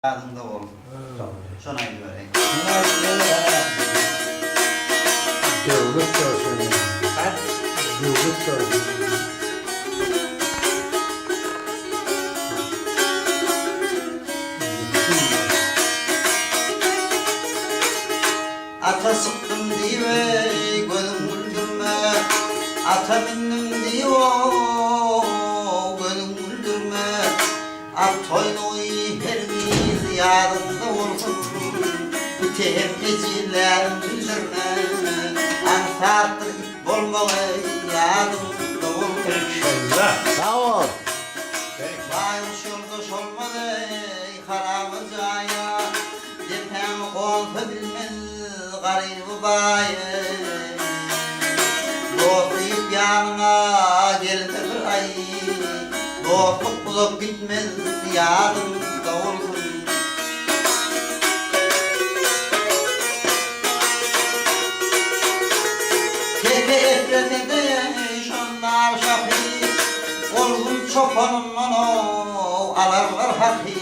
Adında oğlum. Şuna göre. Devlet görsün. Devlet görsün. Ata sıktım diye gözüm güldürme. Ata bindim diye gözüm güldürme. At toynuyu herimiz yadında olsun. Bütün gecelerim bildirme. Ansattır it bolmalı yadında olsun. Sağ ol. Baymış yoldaş olmadı karamızaya. Yetem olsa bilmez garibı bayı. Dostlayıp yanına gelir ay. Dostluk bulup gitmez yanımda olsun. Teke efrete de şunlar şahit. Olgun çobanımdan o alarlar haki.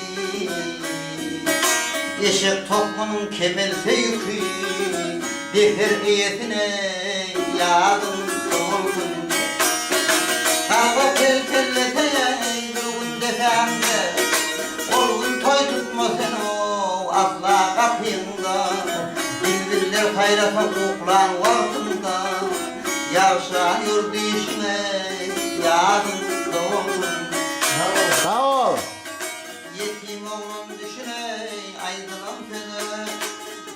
Eşek tokmanın kemelse yükü. Defer iyetine yadım olsun. Karga peltellete durgun defemde. Olgun toy tutma sen o asla kapıyında. Bilbiller kayrata kuklan vaktında. Yavşan yurdu işine yadımda olsun. Sağ ol. Yetim oğlum düşüney aydınım seni.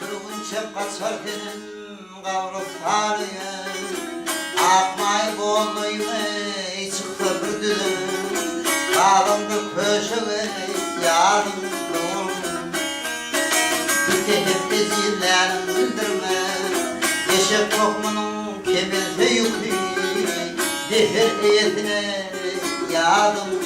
Durgun çep kaçarken kavruk sarıya. Akmay boğuluyla çıktı bir düdüm. Kalındı köşeye yadımda olsun. Bitehip gecelerini bildirme. Eşek tokmanın kemelse yükü. Defer eyetine yadım